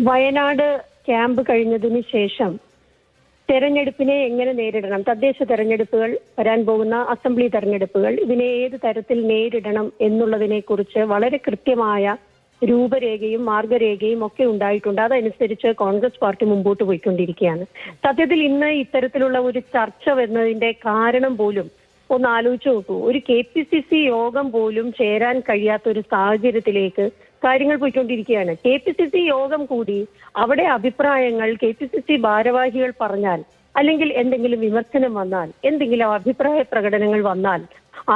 Wayanad camp കഴിഞ്ഞതിന് ശേഷം തെരഞ്ഞെടുപ്പിനെ എങ്ങനെ നേരിടണം, തദ്ദേശ തെരഞ്ഞെടുപ്പുകൾ, വരാൻ പോകുന്ന അസംബ്ലി തെരഞ്ഞെടുപ്പുകൾ, ഇതിനെ ഏത് തരത്തിൽ നേരിടണം എന്നുള്ളതിനെ കുറിച്ച് വളരെ കൃത്യമായ രൂപരേഖയും മാർഗരേഖയും ഒക്കെ ഉണ്ടായിട്ടുണ്ട്. അതനുസരിച്ച് കോൺഗ്രസ് പാർട്ടി മുമ്പോട്ട് പോയിക്കൊണ്ടിരിക്കുകയാണ്. സത്യത്തിൽ ഇന്ന് ഇത്തരത്തിലുള്ള ഒരു ചർച്ച വരുന്നതിന്റെ കാരണം പോലും ഒന്ന് ആലോചിച്ച് നോക്കൂ. ഒരു KPCC യോഗം പോലും ചേരാൻ കഴിയാത്ത ഒരു സാഹചര്യത്തിലേക്ക് കാര്യങ്ങൾ പോയിക്കൊണ്ടിരിക്കുകയാണ്. KPCC യോഗം കൂടി അവിടെ അഭിപ്രായങ്ങൾ KPCC ഭാരവാഹികൾ പറഞ്ഞാൽ, അല്ലെങ്കിൽ എന്തെങ്കിലും വിമർശനം വന്നാൽ, എന്തെങ്കിലും അഭിപ്രായ പ്രകടനങ്ങൾ വന്നാൽ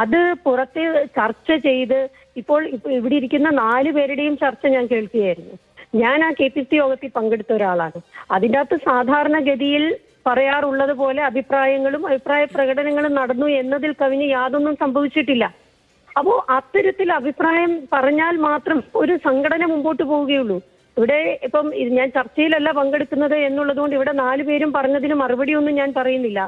അത് പുറത്ത് ചർച്ച ചെയ്ത് ഇപ്പോൾ ഇവിടെ ഇരിക്കുന്ന 4 പേരുടെയും ചർച്ച ഞാൻ കേൾക്കുകയായിരുന്നു. ഞാൻ ആ KPCC യോഗത്തിൽ പങ്കെടുത്ത ഒരാളാണ്. അതിൻ്റെ അകത്ത് സാധാരണഗതിയിൽ പറയാറുള്ളത് പോലെ അഭിപ്രായങ്ങളും അഭിപ്രായ പ്രകടനങ്ങളും നടന്നു എന്നതിൽ കവിഞ്ഞ് യാതൊന്നും സംഭവിച്ചിട്ടില്ല. അപ്പോ അത്തരത്തിൽ അഭിപ്രായം പറഞ്ഞാൽ മാത്രം ഒരു സംഘടന മുമ്പോട്ട് പോവുകയുള്ളൂ. ഇവിടെ ഇപ്പം ഞാൻ ചർച്ചയിലല്ല പങ്കെടുക്കുന്നത് എന്നുള്ളത് കൊണ്ട് ഇവിടെ 4 പേരും പറഞ്ഞതിന് മറുപടി ഒന്നും ഞാൻ പറയുന്നില്ല.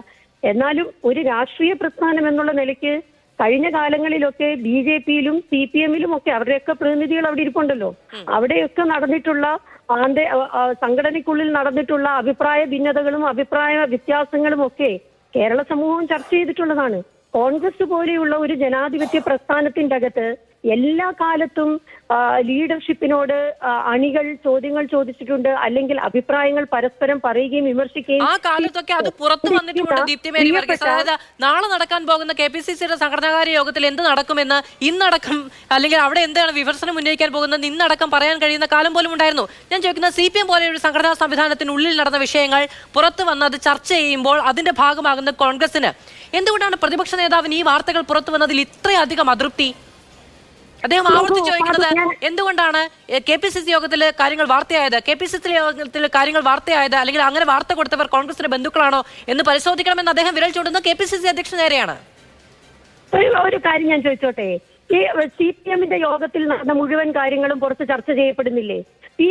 എന്നാലും ഒരു രാഷ്ട്രീയ പ്രസ്ഥാനം എന്നുള്ള നിലയ്ക്ക് കഴിഞ്ഞ കാലങ്ങളിലൊക്കെ BJPയിലും CPMലും ഒക്കെ അവരുടെയൊക്കെ പ്രതിനിധികൾ അവിടെ ഇരിപ്പുണ്ടല്ലോ. അവിടെയൊക്കെ നടന്നിട്ടുള്ള സംഘടനയ്ക്കുള്ളിൽ നടന്നിട്ടുള്ള അഭിപ്രായ ഭിന്നതകളും അഭിപ്രായ വ്യത്യാസങ്ങളും ഒക്കെ കേരള സമൂഹം ചർച്ച ചെയ്തിട്ടുള്ളതാണ്. കോൺഗ്രസ് പോലെയുള്ള ഒരു ജനാധിപത്യ പ്രസ്ഥാനത്തിന്റെ അകത്ത് എല്ലാ കാലത്തും ലീഡർഷിപ്പിനോട് അണികൾ ചോദ്യങ്ങൾ ചോദിച്ചിട്ടുണ്ട്, അല്ലെങ്കിൽ അഭിപ്രായങ്ങൾ പരസ്പരം പറയുകയും വിമർശിക്കുകയും. ആ കാലത്തൊക്കെ അത് പുറത്തു വന്നിട്ടുണ്ട്. ദീപ്തി മേരി വർഗീസ്, അതായത് നാളെ നടക്കാൻ പോകുന്ന KPCCയുടെ സംഘടനാകാര്യ യോഗത്തിൽ എന്ത് നടക്കുമെന്ന് ഇന്നടക്കം, അല്ലെങ്കിൽ അവിടെ എന്താണ് വിമർശനം ഉന്നയിക്കാൻ പോകുന്നത് ഇന്നടക്കം പറയാൻ കഴിയുന്ന കാലം പോലും ഉണ്ടായിരുന്നു. ഞാൻ ചോദിക്കുന്നത്, CPM പോലെ ഒരു സംഘടനാ സംവിധാനത്തിനുള്ളിൽ നടന്ന വിഷയങ്ങൾ പുറത്തു വന്ന് അത് ചർച്ച ചെയ്യുമ്പോൾ അതിന്റെ ഭാഗമാകുന്ന കോൺഗ്രസിന് എന്തുകൊണ്ടാണ് പ്രതിപക്ഷ നേതാവിന് ഈ വാർത്തകൾ പുറത്തു വന്നതിൽ ഇത്രയധികം അതൃപ്തി? അദ്ദേഹം ആവർത്തിച്ച് ചോദിക്കുന്നത് എന്തുകൊണ്ടാണ് KPCC യോഗത്തിൽ കാര്യങ്ങൾ വാർത്തയായത്, KPCC യോഗത്തിൽ കാര്യങ്ങൾ വാർത്തയായത്, അല്ലെങ്കിൽ അങ്ങനെ വാർത്ത കൊടുത്തവർ കോൺഗ്രസിന്റെ ബന്ധുക്കളാണോ എന്ന് പരിശോധിക്കണമെന്ന് അദ്ദേഹം വിരൽ ചൂണ്ടുന്നത് KPCC അധ്യക്ഷൻ നേരെയാണ്. ഒരു കാര്യം ഞാൻ ചോദിച്ചോട്ടെ, ഈ CPMന്റെ യോഗത്തിൽ നടന്ന മുഴുവൻ കാര്യങ്ങളും പുറത്ത് ചർച്ച ചെയ്യപ്പെടുന്നില്ലേ? P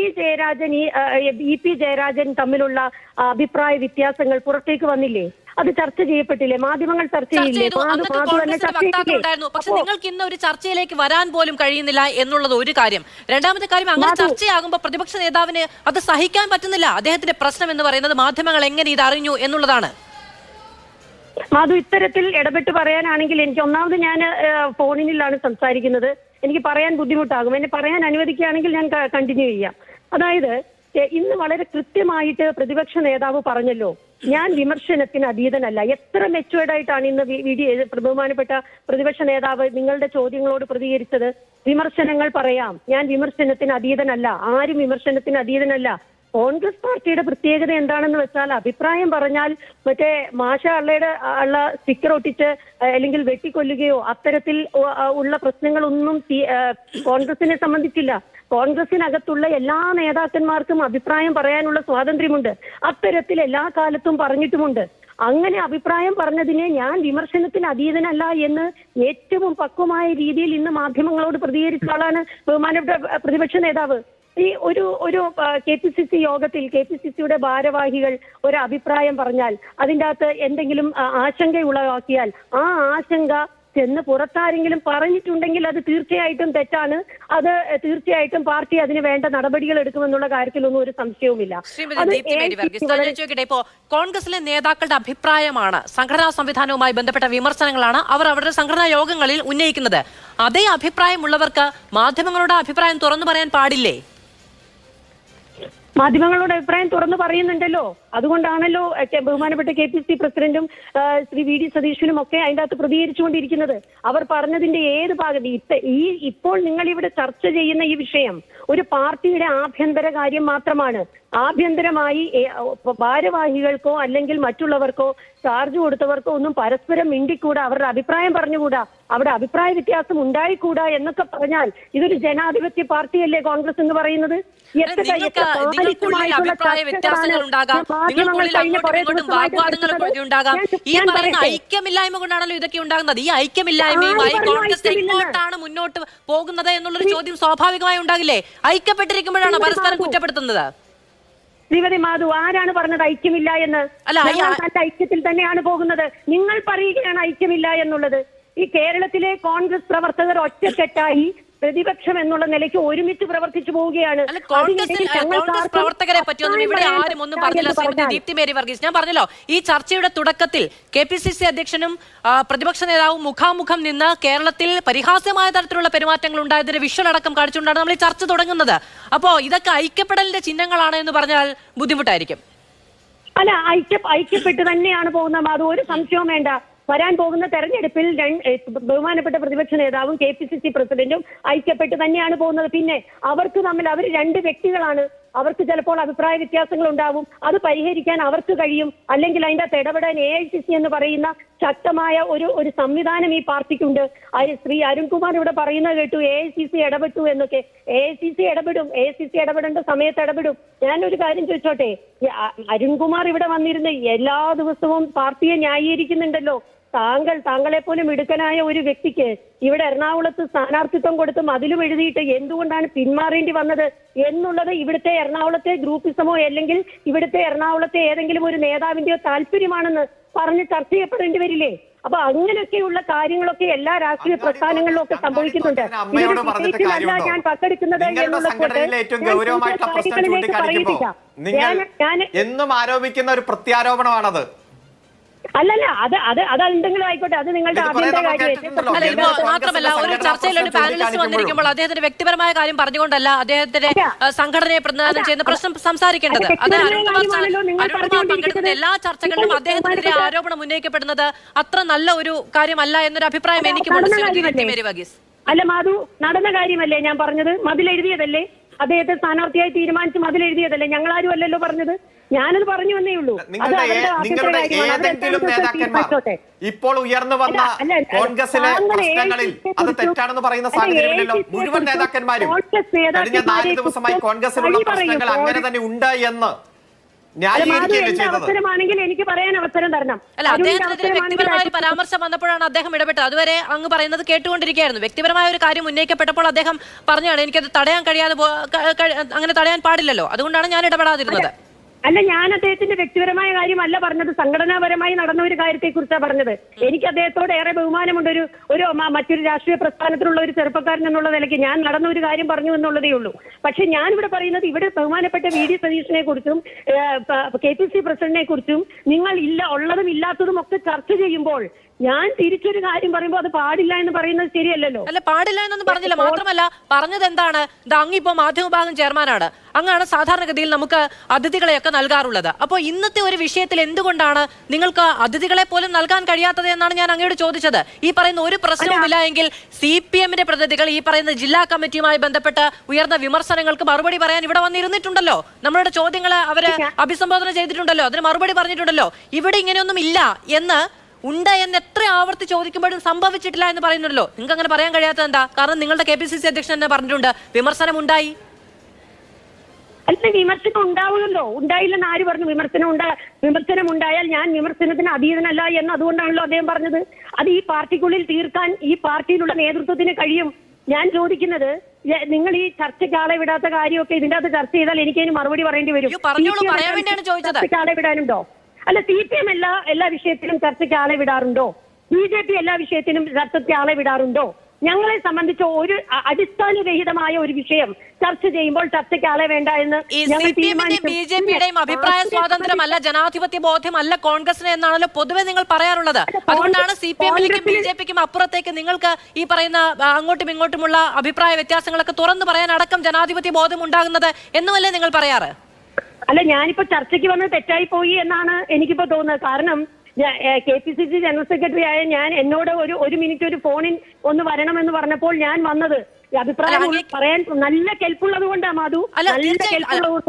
ജയരാജൻ തമ്മിലുള്ള അഭിപ്രായ വ്യത്യാസങ്ങൾ പുറത്തേക്ക് വന്നില്ലേ? അത് ചർച്ച ചെയ്യപ്പെട്ടില്ലേ? മാധ്യമങ്ങൾ ചർച്ച ചെയ്യില്ലേ? പക്ഷെ നിങ്ങൾക്ക് ഇന്ന് ഒരു ചർച്ചയിലേക്ക് വരാൻ പോലും കഴിയുന്നില്ല എന്നുള്ളത് ഒരു കാര്യം. രണ്ടാമത്തെ കാര്യം, അങ്ങനെ ചർച്ചയാകുമ്പോൾ പ്രതിപക്ഷ നേതാവിന് അത് സഹിക്കാൻ പറ്റുന്നില്ല. അദ്ദേഹത്തിന്റെ പ്രശ്നം എന്ന് പറയുന്നത് മാധ്യമങ്ങൾ എങ്ങനെ ഇത് അറിഞ്ഞു എന്നുള്ളതാണ്. മാധു, ഇത്തരത്തിൽ ഇടപെട്ട് പറയാനാണെങ്കിൽ എനിക്ക് ഒന്നാമത് ഞാൻ ഫോണിലാണ് സംസാരിക്കുന്നത്, എനിക്ക് പറയാൻ ബുദ്ധിമുട്ടാകും. എന്നെ പറയാൻ അനുവദിക്കുകയാണെങ്കിൽ ഞാൻ കണ്ടിന്യൂ ചെയ്യാം. അതായത് ഇന്ന് വളരെ കൃത്യമായിട്ട് പ്രതിപക്ഷ നേതാവ് പറഞ്ഞല്ലോ, ഞാൻ വിമർശനത്തിന് അതീതനല്ല. എത്ര മെച്ചുവേർഡ് ആയിട്ടാണ് ഇന്ന് ബഹുമാനപ്പെട്ട പ്രതിപക്ഷ നേതാവ് നിങ്ങളുടെ ചോദ്യങ്ങളോട് പ്രതികരിച്ചത്. വിമർശനങ്ങൾ പറയാം, ഞാൻ വിമർശനത്തിന് അതീതനല്ല. ആരും വിമർശനത്തിന് അതീതനല്ല. കോൺഗ്രസ് പാർട്ടിയുടെ പ്രത്യേകത എന്താണെന്ന് വെച്ചാൽ, അഭിപ്രായം പറഞ്ഞാൽ മറ്റേ മാഷ അള്ളയുടെ ഉള്ള സ്റ്റിക്കർ ഒട്ടിച്ച് അല്ലെങ്കിൽ വെട്ടിക്കൊല്ലുകയോ അത്തരത്തിൽ ഉള്ള പ്രശ്നങ്ങളൊന്നും കോൺഗ്രസിനെ സംബന്ധിച്ചില്ല. കോൺഗ്രസിനകത്തുള്ള എല്ലാ നേതാക്കന്മാർക്കും അഭിപ്രായം പറയാനുള്ള സ്വാതന്ത്ര്യമുണ്ട്. അത്തരത്തിൽ എല്ലാ കാലത്തും പറഞ്ഞിട്ടുമുണ്ട്. അങ്ങനെ അഭിപ്രായം പറഞ്ഞതിനെ ഞാൻ വിമർശനത്തിന് അതീതനല്ല എന്ന് ഏറ്റവും പക്വമായ രീതിയിൽ ഇന്ന് മാധ്യമങ്ങളോട് പ്രതികരിച്ച ആളാണ് ബഹുമാനപ്പെട്ട പ്രതിപക്ഷ നേതാവ്. ഈ ഒരു KPCC യോഗത്തിൽ KPCCയുടെ ഭാരവാഹികൾ ഒരു അഭിപ്രായം പറഞ്ഞാൽ, അതിൻ്റെ അകത്ത് എന്തെങ്കിലും ആശങ്ക ഉളവാക്കിയാൽ, ആ ആശങ്ക ചെന്ന് പുറത്താരെങ്കിലും പറഞ്ഞിട്ടുണ്ടെങ്കിൽ അത് തീർച്ചയായിട്ടും തെറ്റാണ്. അത് തീർച്ചയായിട്ടും പാർട്ടി അതിന് വേണ്ട നടപടികൾ എടുക്കുമെന്നുള്ള കാര്യത്തിലൊന്നും ഒരു സംശയവുമില്ല. ഇപ്പോ കോൺഗ്രസിലെ നേതാക്കളുടെ അഭിപ്രായമാണ്, സംഘടനാ സംവിധാനവുമായി ബന്ധപ്പെട്ട വിമർശനങ്ങളാണ് അവർ അവരുടെ സംഘടനാ യോഗങ്ങളിൽ ഉന്നയിക്കുന്നത്. അതേ അഭിപ്രായമുള്ളവർക്ക് മാധ്യമങ്ങളുടെ അഭിപ്രായം തുറന്നു പറയാൻ പാടില്ലേ? മാധ്യമങ്ങളുടെ അഭിപ്രായം തുറന്നു പറയുന്നുണ്ടല്ലോ. അതുകൊണ്ടാണല്ലോ ബഹുമാനപ്പെട്ട KPCC പ്രസിഡന്റും ശ്രീ VD സതീശനും ഒക്കെ അതിൻ്റെ അകത്ത് പ്രതികരിച്ചുകൊണ്ടിരിക്കുന്നത്. അവർ പറഞ്ഞതിന്റെ ഏത് ഭാഗത്ത് ഇപ്പോൾ നിങ്ങൾ ഇവിടെ ചർച്ച ചെയ്യുന്ന ഈ വിഷയം ഒരു പാർട്ടിയുടെ ആഭ്യന്തര കാര്യം മാത്രമാണ്. ആഭ്യന്തരമായി ഭാരവാഹികൾക്കോ അല്ലെങ്കിൽ മറ്റുള്ളവർക്കോ ചാർജ് കൊടുത്തവർക്കോ ഒന്നും പരസ്പരം മിണ്ടിക്കൂടാ, അവരുടെ അഭിപ്രായം പറഞ്ഞുകൂടാ, അവിടെ അഭിപ്രായ വ്യത്യാസം ഉണ്ടായിക്കൂടാ എന്നൊക്കെ പറഞ്ഞാൽ ഇതൊരു ജനാധിപത്യ പാർട്ടിയല്ലേ കോൺഗ്രസ് എന്ന് പറയുന്നത്? അഭിപ്രായ വ്യത്യാസങ്ങൾ ഉണ്ടാകാം, നിങ്ങൾക്കുള്ളിൽ അങ്ങോട്ടും ഇങ്ങോട്ടും വാഗ്വാദങ്ങൾ ഉണ്ടാകാം. ഈ പറയുന്ന ഐക്യമില്ലായ്മ കൊണ്ടാണല്ലോ ഇതൊക്കെ ഉണ്ടാകുന്നത്. ഈ ഐക്യമില്ലായ്മയുമായി കോൺഗ്രസ് എങ്ങോട്ടാണ് മുന്നോട്ട് പോകുന്നത് എന്നുള്ളൊരു ചോദ്യം സ്വാഭാവികമായി ഉണ്ടാകില്ലേ? ഐക്യപ്പെട്ടിരിക്കുമ്പോഴാണ് പരസ്പരം കുറ്റപ്പെടുത്തുന്നത്. ശ്രീമതി മാധു, ആരാണ് പറഞ്ഞത് ഐക്യമില്ല എന്ന്? ഐക്യത്തിൽ തന്നെയാണ് പോകുന്നത്. നിങ്ങൾ പറയുകയാണ് ഐക്യമില്ല എന്നുള്ളത്. ഈ കേരളത്തിലെ കോൺഗ്രസ് പ്രവർത്തകർ ഒറ്റക്കെട്ടായി പ്രതിപക്ഷം എന്നുള്ള നിലയ്ക്ക് ഒരുമിച്ച് പ്രവർത്തിച്ചു പോവുകയാണ്. കോൺഗ്രസ് പ്രവർത്തകരെ പറ്റിയൊന്നും ഇവിടെ ആരും ഒന്നും പറഞ്ഞില്ല. ശ്രീമതി ദീപ്തി മേരി വർഗീസ്, ഞാൻ പറഞ്ഞല്ലോ ഈ ചർച്ചയുടെ തുടക്കത്തിൽ KPCC അധ്യക്ഷനും പ്രതിപക്ഷ നേതാവും മുഖാമുഖം നിന്ന് കേരളത്തിൽ പരിഹാസ്യമായ തരത്തിലുള്ള പെരുമാറ്റങ്ങൾ ഉണ്ടായതിന്റെ വിഷ്വൽ അടക്കം കാണിച്ചുകൊണ്ടാണ് നമ്മൾ ഈ ചർച്ച തുടങ്ങുന്നത്. അപ്പോ ഇതൊക്കെ ഐക്യപ്പെടലിന്റെ ചിഹ്നങ്ങളാണ് എന്ന് പറഞ്ഞാൽ ബുദ്ധിമുട്ടായിരിക്കും. അല്ല, ഐക്യപ്പെട്ട് തന്നെയാണ് പോകുന്നത്. അത് ഒരു സംശയവും വേണ്ട. വരാൻ പോകുന്ന തെരഞ്ഞെടുപ്പിൽ ബഹുമാനപ്പെട്ട പ്രതിപക്ഷ നേതാവും KPCC പ്രസിഡന്റും ഐക്യപ്പെട്ട് തന്നെയാണ് പോകുന്നത്. പിന്നെ അവർ രണ്ട് വ്യക്തികളാണ്. അവർക്ക് ചിലപ്പോൾ അഭിപ്രായ വ്യത്യാസങ്ങൾ ഉണ്ടാവും. അത് പരിഹരിക്കാൻ അവർക്ക് കഴിയും. അല്ലെങ്കിൽ അതിന്റെ അകത്ത് ഇടപെടാൻ AICC എന്ന് പറയുന്ന ശക്തമായ ഒരു സംവിധാനം ഈ പാർട്ടിക്കുണ്ട്. ശ്രീ അരുൺകുമാർ ഇവിടെ പറയുന്നത് കേട്ടു, AICC ഇടപെട്ടു എന്നൊക്കെ. AICC ഇടപെടും. AICC ഇടപെടേണ്ട സമയത്ത് ഇടപെടും. ഞാനൊരു കാര്യം ചോദിച്ചോട്ടെ, അരുൺകുമാർ ഇവിടെ വന്നിരുന്ന് എല്ലാ ദിവസവും പാർട്ടിയെ ന്യായീകരിക്കുന്നുണ്ടല്ലോ. താങ്കളെ പോലും മിടുക്കനായ ഒരു വ്യക്തിക്ക് ഇവിടെ എറണാകുളത്ത് സ്ഥാനാർത്ഥിത്വം കൊടുത്തും അതിലും എഴുതിയിട്ട് എന്തുകൊണ്ടാണ് പിന്മാറേണ്ടി വന്നത് എന്നുള്ളത് ഇവിടുത്തെ എറണാകുളത്തെ ഗ്രൂപ്പിസമോ അല്ലെങ്കിൽ ഇവിടുത്തെ എറണാകുളത്തെ ഏതെങ്കിലും ഒരു നേതാവിന്റെയോ താല്പര്യമാണെന്ന് പറഞ്ഞ് ചർച്ച ചെയ്യപ്പെടേണ്ടി വരില്ലേ? അപ്പൊ അങ്ങനെയൊക്കെയുള്ള കാര്യങ്ങളൊക്കെ എല്ലാ രാഷ്ട്രീയ പ്രസ്ഥാനങ്ങളിലും ഒക്കെ സംഭവിക്കുന്നുണ്ട്. ഞാൻ പങ്കെടുക്കുന്നത് എന്നും ആരോപിക്കുന്ന ഒരു പ്രത്യാരോപണമാണത്. അല്ലല്ല, അത് എന്തെങ്കിലും ആയിക്കോട്ടെ, അത് നിങ്ങളുടെ മാത്രമല്ല ഒരു ചർച്ചയിൽ ഒരു പാനലിസ്റ്റ് വന്നിരിക്കുമ്പോൾ അദ്ദേഹത്തിന്റെ വ്യക്തിപരമായ കാര്യം പറഞ്ഞുകൊണ്ടല്ല അദ്ദേഹത്തിന്റെ സംഘടനയെ പ്രതിനിധാനം ചെയ്യുന്ന പ്രശ്നം സംസാരിക്കേണ്ടത്. അത് അരുൺകുമാർ പങ്കെടുക്കുന്ന എല്ലാ ചർച്ചകളിലും അദ്ദേഹത്തിനെതിരെ ആരോപണം ഉന്നയിക്കപ്പെടുന്നത് അത്ര നല്ല ഒരു കാര്യമല്ല എന്നൊരു അഭിപ്രായം എനിക്കുമുണ്ട്. അല്ല മാധു, നടന്ന കാര്യമല്ലേ ഞാൻ പറഞ്ഞത്? മതിലെഴുതിയതല്ലേ? അദ്ദേഹത്തെ സ്ഥാനാർത്ഥിയായി തീരുമാനിച്ച് മതിലെഴുതിയതല്ലേ? ഞങ്ങളാരും അല്ലല്ലോ പറഞ്ഞത്. ഞാനത് പറഞ്ഞു വന്നേ ഉള്ളൂ. നിങ്ങളുടെ ഏതെങ്കിലും നേതാക്കന്മാർ ഇപ്പോൾ ഉയർന്നു വന്ന കോൺഗ്രസിലെ പ്രശ്നങ്ങളിൽ അത് തെറ്റാണെന്ന് പറയുന്ന സാഹചര്യമില്ലല്ലോ. മുഴുവൻ നേതാക്കന്മാരും കഴിഞ്ഞ 4 ദിവസമായി കോൺഗ്രസിലുള്ള പ്രശ്നങ്ങൾ അങ്ങനെ തന്നെ ഉണ്ട് എന്ന് അവസരമാണെങ്കിൽ എനിക്ക് പറയാൻ അവസരം തരണം. അല്ല, അദ്ദേഹത്തിനെതിരെ വ്യക്തിപരമായ ഒരു പരാമർശം വന്നപ്പോഴാണ് അദ്ദേഹം ഇടപെട്ടത്. അതുവരെ അങ്ങ് പറയുന്നത് കേട്ടുകൊണ്ടിരിക്കുകയായിരുന്നു. വ്യക്തിപരമായ ഒരു കാര്യം ഉന്നയിക്കപ്പെട്ടപ്പോൾ അദ്ദേഹം പറഞ്ഞാണ് എനിക്കത് തടയാൻ കഴിയാതെ അങ്ങനെ തടയാൻ പാടില്ലല്ലോ, അതുകൊണ്ടാണ് ഞാൻ ഇടപെടാതിരുന്നത്. അല്ല, ഞാൻ അദ്ദേഹത്തിന്റെ വ്യക്തിപരമായ കാര്യമല്ല പറഞ്ഞത്, സംഘടനാപരമായി നടന്ന ഒരു കാര്യത്തെ കുറിച്ചാണ് പറഞ്ഞത്. എനിക്ക് അദ്ദേഹത്തോട് ഏറെ ബഹുമാനമുണ്ട്. മറ്റൊരു രാഷ്ട്രീയ പ്രസ്ഥാനത്തിലുള്ള ഒരു ചെറുപ്പക്കാരൻ എന്നുള്ള നിലയ്ക്ക് ഞാൻ നടന്ന ഒരു കാര്യം പറഞ്ഞു എന്നുള്ളതേ ഉള്ളൂ. പക്ഷെ ഞാനിവിടെ പറയുന്നത്, ഇവിടെ ബഹുമാനപ്പെട്ട VD സതീഷിനെ കുറിച്ചും KPCC പ്രസിഡന്റിനെ കുറിച്ചും നിങ്ങൾ ഉള്ളതും ഇല്ലാത്തതും ഒക്കെ ചർച്ച ചെയ്യുമ്പോൾ ഞാൻ തിരിച്ചൊരു കാര്യം പറയുമ്പോൾ അത് പാടില്ല എന്ന് പറയുന്നത് ശരിയല്ലല്ലോ. അല്ല, പാടില്ല എന്നൊന്നും പറഞ്ഞില്ല. മാത്രമല്ല പറഞ്ഞത് എന്താണ്, അങ്ങിപ്പോ മാധ്യമവിഭാഗം ചെയർമാനാണ്, അങ്ങാണ് സാധാരണഗതിയിൽ നമുക്ക് അതിഥികളെയൊക്കെ നൽകാറുള്ളത്. അപ്പോൾ ഇന്നത്തെ ഒരു വിഷയത്തിൽ എന്തുകൊണ്ടാണ് നിങ്ങൾക്ക് അതിഥികളെ പോലും നൽകാൻ കഴിയാത്തത് എന്നാണ് ഞാൻ അങ്ങയോട് ചോദിച്ചത്. ഈ പറയുന്ന ഒരു പ്രശ്നവുമില്ല എങ്കിൽ CPMന്റെ പ്രതിനിധികൾ ഈ പറയുന്ന ജില്ലാ കമ്മിറ്റിയുമായി ബന്ധപ്പെട്ട് ഉയർന്ന വിമർശനങ്ങൾക്ക് മറുപടി പറയാൻ ഇവിടെ വന്നിരുന്നിട്ടുണ്ടല്ലോ. നമ്മളുടെ ചോദ്യങ്ങളെ അവര് അഭിസംബോധന ചെയ്തിട്ടുണ്ടല്ലോ, അതിന് മറുപടി പറഞ്ഞിട്ടുണ്ടല്ലോ. ഇവിടെ ഇങ്ങനെയൊന്നും ഇല്ല എന്ന് ഉണ്ട് എന്ന് എത്ര ആവർത്തി ചോദിക്കുമ്പോഴും സംഭവിച്ചിട്ടില്ല എന്ന് പറയുന്നുണ്ടല്ലോ. നിങ്ങൾക്ക് അങ്ങനെ പറയാൻ കഴിയാത്തത് എന്താ? കാരണം നിങ്ങളുടെ KPCC അധ്യക്ഷൻ തന്നെ പറഞ്ഞിട്ടുണ്ട് വിമർശനം ഉണ്ടായി. അല്ല, വിമർശനം ഉണ്ടാവുമല്ലോ. ഉണ്ടായില്ലെന്ന് ആര് പറഞ്ഞു? വിമർശനം ഉണ്ടായാൽ ഞാൻ വിമർശനത്തിന് അതീതനല്ല എന്ന് അതുകൊണ്ടാണല്ലോ അദ്ദേഹം പറഞ്ഞത്. അത് ഈ പാർട്ടിക്കുള്ളിൽ തീർക്കാൻ ഈ പാർട്ടിയിലുള്ള നേതൃത്വത്തിന് കഴിയും. ഞാൻ ചോദിക്കുന്നത്, നിങ്ങൾ ഈ ചർച്ചയ്ക്ക് ആളെ വിടാത്ത കാര്യമൊക്കെ ഇതിന്റെ അകത്ത് ചർച്ച ചെയ്താൽ എനിക്കതിന് മറുപടി പറയേണ്ടി വരും. ചർച്ചയ്ക്ക് ആളെ വിടാനുണ്ടോ? അല്ല, CPM എല്ലാ വിഷയത്തിലും ചർച്ചയ്ക്ക് ആളെ വിടാറുണ്ടോ? BJP എല്ലാ വിഷയത്തിലും ചർച്ചയ്ക്ക് ആളെ വിടാറുണ്ടോ? ഞങ്ങളെ സംബന്ധിച്ച് ഒരു അടിസ്ഥാനരഹിതമായ ഒരു വിഷയം ചർച്ച ചെയ്യുമ്പോൾ ചർച്ചയ്ക്ക് ആളെ വേണ്ട എന്ന് BJPയുടെയും അഭിപ്രായ സ്വാതന്ത്ര്യമല്ല, ജനാധിപത്യ ബോധ്യമല്ല കോൺഗ്രസിന് എന്നാണല്ലോ പൊതുവെ നിങ്ങൾ പറയാറുള്ളത്. അതുകൊണ്ടാണ് CPMലേക്കും BJPക്കും അപ്പുറത്തേക്ക് നിങ്ങൾക്ക് ഈ പറയുന്ന അങ്ങോട്ടും ഇങ്ങോട്ടുമുള്ള അഭിപ്രായ വ്യത്യാസങ്ങളൊക്കെ തുറന്നു പറയാൻ അടക്കം ജനാധിപത്യ ബോധം ഉണ്ടാകുന്നത് എന്നുമല്ലേ നിങ്ങൾ പറയാറ്? അല്ല, ഞാനിപ്പോ ചർച്ചയ്ക്ക് വന്ന് തെറ്റായി പോയി എന്നാണ് എനിക്കിപ്പോ തോന്നുന്നത്. കാരണം KPCC ജനറൽ സെക്രട്ടറി ആയ ഞാൻ എന്നോട് ഒരു മിനിറ്റ് ഒരു ഫോണിൽ ഒന്ന് വരണമെന്ന് പറഞ്ഞപ്പോൾ ഞാൻ വന്നത് അഭിപ്രായം പറയാൻ നല്ല കെൽപ്പുള്ളത് കൊണ്ടാണ് മാധു.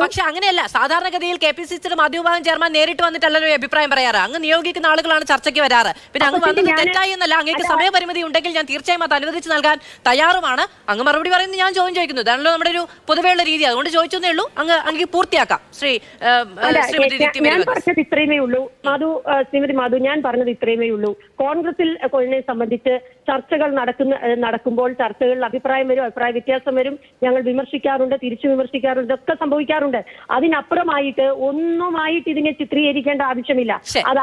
പക്ഷെ അങ്ങനെയല്ല, സാധാരണഗതിയിൽ KPCCയുടെ മാധ്യമവിഭാഗം ചെയർമാൻ നേരിട്ട് വന്നിട്ടല്ലോ അഭിപ്രായം പറയാറ്. അങ്ങ് നിയോഗിക്കുന്ന ആളുകളാണ് ചർച്ചയ്ക്ക് വരാറ്. പിന്നെ അങ്ങ് വന്നത് തെറ്റായി എന്നല്ല, അങ്ങേക്ക് സമയപരിമിതി ഉണ്ടെങ്കിൽ ഞാൻ തീർച്ചയായും അത് അനുവദിച്ച് നൽകാൻ തയ്യാറുമാണ്. അങ്ങ് മറുപടി പറയുന്നത് ഞാൻ ചോദ്യം ചോദിക്കുന്നു. ഇതാണല്ലോ നമ്മുടെ ഒരു പൊതുവെയുള്ള രീതി. അതുകൊണ്ട് ചോദിച്ചേ ഉള്ളൂ. അങ്ങ് പൂർത്തിയാക്കാം. ഞാൻ പറഞ്ഞത് ഇത്രയുമേ ഉള്ളൂ മാധു. ശ്രീമതി മാധു, ഞാൻ പറഞ്ഞത് ഇത്രയുമേ ഉള്ളൂ. കോൺഗ്രസിൽ സംബന്ധിച്ച് ചർച്ചകൾ നടക്കുമ്പോൾ ചർച്ചകളിൽ അഭിപ്രായ വ്യത്യാസം വരും. ഞങ്ങൾ വിമർശിക്കാറുണ്ട്, തിരിച്ചു വിമർശിക്കാറുണ്ട്, ഒക്കെ സംഭവിക്കാറുണ്ട്. അതിനപ്പുറമായിട്ട് ഒന്നുമായിട്ട് ഇതിനെ ചിത്രീകരിക്കേണ്ട ആവശ്യമില്ല. അത്